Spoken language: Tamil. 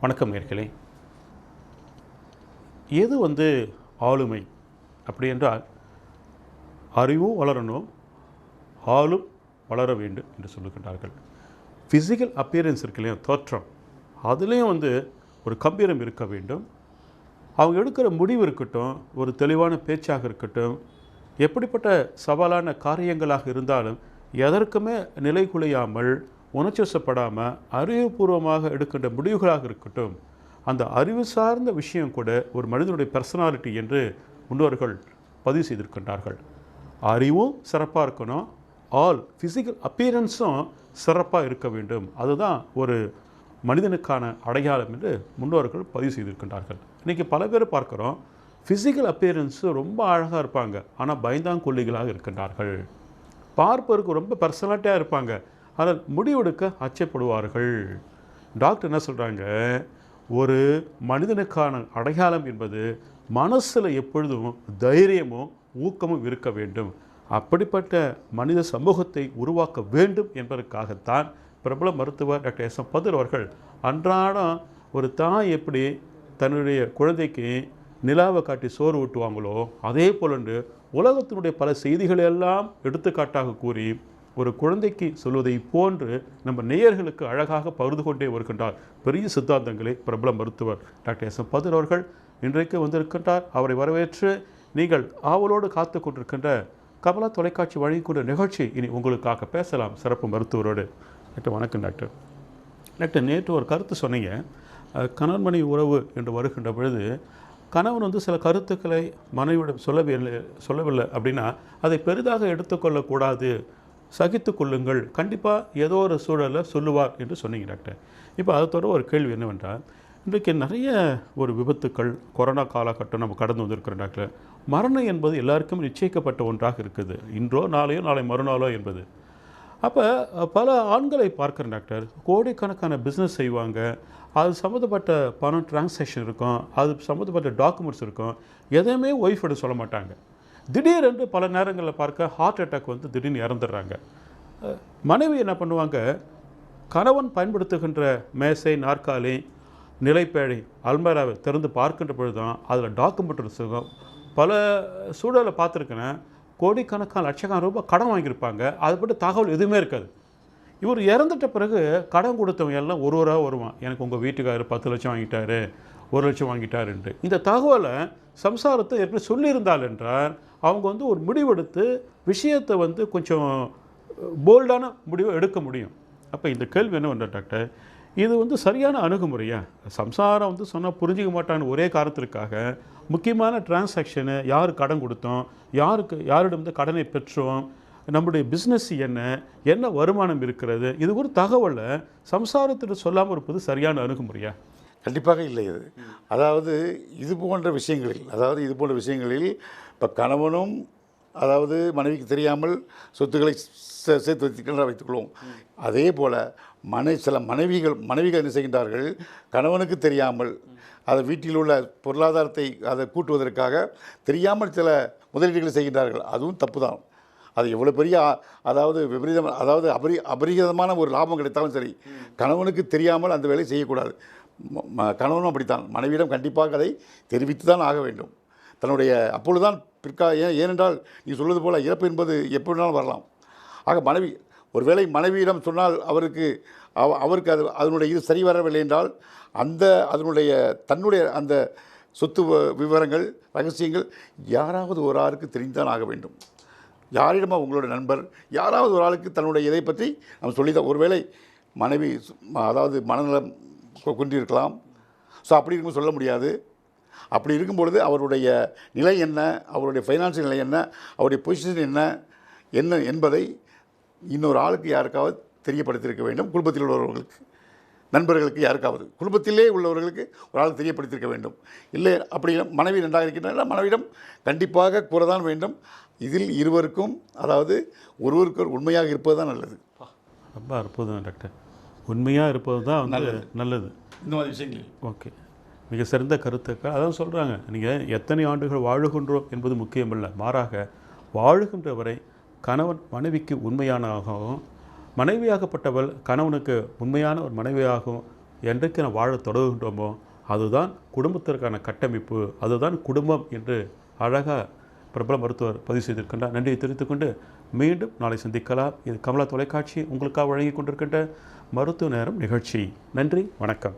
வணக்கம் நேயர்களே. எது ஆளுமை அப்படி என்றால், அறிவும் வளரணும், ஆளும் வளர வேண்டும் என்று சொல்லுகின்றார்கள். ஃபிசிக்கல் அப்பியரன்ஸ் இருக்கு இல்லையா, தோற்றம், அதுலேயும் ஒரு கம்பீரம் இருக்க வேண்டும். அவங்க எடுக்கிற முடிவு இருக்கட்டும், ஒரு தெளிவான பேச்சாக இருக்கட்டும், எப்படிப்பட்ட சவாலான காரியங்களாக இருந்தாலும் எதற்குமே நிலை குலையாமல், உணர்ச்சிவசப்படாமல், அறிவுபூர்வமாக எடுக்கின்ற முடிவுகளாக இருக்கட்டும், அந்த அறிவு சார்ந்த விஷயம் கூட ஒரு மனிதனுடைய பர்சனாலிட்டி என்று முன்னோர்கள் பதிவு செய்திருக்கின்றார்கள். அறிவும் சிறப்பாக இருக்கணும், ஃபிசிக்கல் அப்பியரன்ஸும் சிறப்பாக இருக்க வேண்டும். அதுதான் ஒரு மனிதனுக்கான அடையாளம் என்று முன்னோர்கள் பதிவு செய்திருக்கின்றார்கள். இன்றைக்கி பல பேர் பார்க்குறோம், ஃபிசிக்கல் அப்பியரன்ஸு ரொம்ப அழகாக இருப்பாங்க, ஆனால் பயந்தாங்கொல்லிகளாக இருக்கின்றார்கள். பார்ப்பதற்கு ரொம்ப பர்சனாலிட்டியாக இருப்பாங்க, ஆனால் முடிவெடுக்க அச்சப்படுவார்கள். டாக்டர் என்ன சொல்கிறாங்க, ஒரு மனிதனுக்கான அடையாளம் என்பது மனசில் எப்பொழுதும் தைரியமும் ஊக்கமும் இருக்க வேண்டும். அப்படிப்பட்ட மனித சமூகத்தை உருவாக்க வேண்டும் என்பதற்காகத்தான் பிரபல மருத்துவர் டாக்டர் எஸ் எம் பதுர் அவர்கள் அன்றாடம் ஒரு தாய் எப்படி தன்னுடைய குழந்தைக்கு நிலாவை காட்டி சோறு ஊட்டுவாங்களோ, அதே போலன்று உலகத்தினுடைய பல செய்திகளெல்லாம் எடுத்துக்காட்டாக கூறி ஒரு குழந்தைக்கு சொல்வதை போன்று நம்ம நேயர்களுக்கு அழகாக பகிர்ந்து கொண்டே வருகின்றார். பெரிய சித்தாந்தங்களை பிரபல மருத்துவர் டாக்டர் எஸ் எம் பதுர் அவர்கள் இன்றைக்கு வந்திருக்கின்றார். அவரை வரவேற்று நீங்கள் ஆவலோடு காத்து கொண்டிருக்கின்ற கமலா தொலைக்காட்சி வழங்கக்கூடிய நிகழ்ச்சி இனி உங்களுக்காக பேசலாம் சிறப்பு மருத்துவரோடு. டாக்டர் வணக்கம். டாக்டர் நேற்று ஒரு கருத்து சொன்னீங்க, கணவன் மனைவி உறவு என்று வருகின்ற பொழுது கணவன் சில கருத்துக்களை மனைவியிடம் சொல்லவில்லை அப்படின்னா அதை பெரிதாக எடுத்துக்கொள்ளக்கூடாது, சகித்து கொள்ளுங்கள், கண்டிப்பாக ஏதோ ஒரு சூழலில் சொல்லுவார் என்று சொன்னீங்க டாக்டர். இப்போ அதை தொடர ஒரு கேள்வி என்னவென்றால், இன்றைக்கு நிறைய ஒரு விபத்துக்கள், கொரோனா காலகட்டம் நம்ம கடந்து வந்திருக்கிறோம் டாக்டர். மரணம் என்பது எல்லாருக்கும் நிச்சயிக்கப்பட்ட ஒன்றாக இருக்குது, இன்றோ நாளையோ நாளை மறுநாளோ என்பது. அப்போ பல ஆண்களை பார்க்குறேன் டாக்டர், கோடிக்கணக்கான பிஸ்னஸ் செய்வாங்க, அது சம்மந்தப்பட்ட பணம் டிரான்சாக்ஷன் இருக்கும், அது சம்மந்தப்பட்ட டாக்குமெண்ட்ஸ் இருக்கும், எதையுமே ஒய்ஃபோட சொல்ல மாட்டாங்க. திடீரென்று பல நேரங்களில் பார்க்க ஹார்ட் அட்டாக் திடீர்னு இறந்துடுறாங்க. மனைவி என்ன பண்ணுவாங்க, கணவன் பயன்படுத்துகின்ற மேசை, நாற்காலி, நிலைப்பேழை, அல்மராவை திறந்து பார்க்கின்ற பொழுது தான் அதில் டாக்குமெண்ட்ஸ் இருக்கும். பல சூழலை பார்த்துருக்கேன், கோடிக்கணக்கான லட்சக்கணக்கான ரூபாய் கடன் வாங்கியிருப்பாங்க, அதை பற்றி தகவல் எதுவுமே இருக்காது. இவர் இறந்துட்ட பிறகு கடன் கொடுத்தவங்க எல்லாம் ஒருவராக வருவான், எனக்கு உங்கள் வீட்டுக்காரர் 10 லட்சம் வாங்கிட்டாரு, 1 லட்சம் வாங்கிட்டாருன்ட்டு. இந்த தகவலை சம்சாரத்தை எப்படி சொல்லியிருந்தால் என்றால் அவங்க ஒரு முடிவெடுத்து விஷயத்தை கொஞ்சம் போல்டான முடிவை எடுக்க முடியும். அப்போ இந்த கேள்வி என்ன டாக்டர், இது சரியான அணுகுமுறையா? சம்சாரம் சொன்னால் புரிஞ்சிக்க மாட்டான்னு ஒரே காரணத்திற்காக முக்கியமான டிரான்சாக்ஷனு, யார் கடன் கொடுத்தோம், யாரிடம் கடனை பெற்றோம், நம்முடைய பிஸ்னஸ் என்ன வருமானம் இருக்கிறது, இது ஒரு தகவலை சம்சாரத்திட்ட சொல்லாமல் இருப்பது சரியான அணுகுமுறையா? கண்டிப்பாக இல்லை. அதாவது இது போன்ற விஷயங்களில் இப்போ கணவனும் மனைவிக்கு தெரியாமல் சொத்துக்களை சேர்த்து வைத்துக்கொள்வோம். அதே போல் சில மனைவிகள் என்ன செய்கின்றார்கள், கணவனுக்கு தெரியாமல் அதை வீட்டில் உள்ள பொருளாதாரத்தை அதை கூட்டுவதற்காக தெரியாமல் சில முதலீடுகளை செய்கின்றார்கள். அதுவும் தப்பு தான். அது எவ்வளோ பெரிய விபரீதம், அபரிதமான ஒரு லாபம் கிடைத்தாலும் சரி, கணவனுக்கு தெரியாமல் அந்த வேலையை செய்யக்கூடாது. கணவனும் அப்படித்தான், மனைவியிடம் கண்டிப்பாக அதை தெரிவித்து தான் ஆக வேண்டும். அப்பொழுதுதான் ஏனென்றால் நீ சொல்வது போல் இறப்பு என்பது எப்படி வேணாலும் வரலாம். ஆக ஒருவேளை மனைவியிடம் சொன்னால் அவருக்கு அதனுடைய இது சரி வரவில்லை என்றால் தன்னுடைய அந்த சொத்து விவரங்கள், ரகசியங்கள் யாராவது ஒரு ஆளுக்கு தெரிந்துதான் ஆக வேண்டும். யாரிடமா உங்களோட நண்பர் யாராவது ஒரு ஆளுக்கு தன்னுடைய இதை பற்றி நம்ம சொல்லிதான். ஒருவேளை மனைவி மனநலம் கொண்டிருக்கலாம். ஸோ அப்படி இருக்கும் சொல்ல முடியாது. அப்படி இருக்கும் பொழுது அவருடைய நிலை என்ன, அவருடைய ஃபைனான்சியல் நிலை என்ன, அவருடைய பொசிஷன் என்ன என்பதை இன்னொரு ஆளுக்கு யாருக்காவது தெரியப்படுத்தியிருக்க வேண்டும். குடும்பத்தில் உள்ளவர்களுக்கு, நண்பர்களுக்கு, யாருக்காவது குடும்பத்திலே உள்ளவர்களுக்கு ஒரு ஆள் தெரியப்படுத்தியிருக்க வேண்டும். இல்லை அப்படி மனைவி நன்றாக இருக்கின்றன, மனைவியிடம் கண்டிப்பாக கூறதான் வேண்டும். இதில் இருவருக்கும் ஒருவருக்கு உண்மையாக இருப்பது தான் நல்லது. ரொம்ப அற்புதம் டாக்டர், உண்மையாக இருப்பது தான் நல்லது இந்த மாதிரி விஷயங்கள். ஓகே, மிக சிறந்த கருத்துக்கள். அதான் சொல்கிறாங்க, நீங்கள் எத்தனை ஆண்டுகள் வாழுகின்றோம் என்பது முக்கியமல்ல, மாறாக வாழுகின்ற வரை கணவன் மனைவிக்கு உண்மையானதாகவும், மனைவியாகப்பட்டவள் கணவனுக்கு உண்மையான ஒரு மனைவியாகவும் என்றைக்கு நாம் வாழ தொடங்குகின்றோமோ அதுதான் குடும்பத்திற்கான கட்டமைப்பு, அதுதான் குடும்பம் என்று அழகாக பிரபல மருத்துவர் பதிவு செய்திருக்கின்றார். நன்றியை தெரிவித்துக் கொண்டு மீண்டும் நாளை சந்திக்கலாம். இது கமலா தொலைக்காட்சி உங்களுக்காக வழங்கி கொண்டிருக்கின்ற மருத்துவ நேரம் நிகழ்ச்சி. நன்றி, வணக்கம்.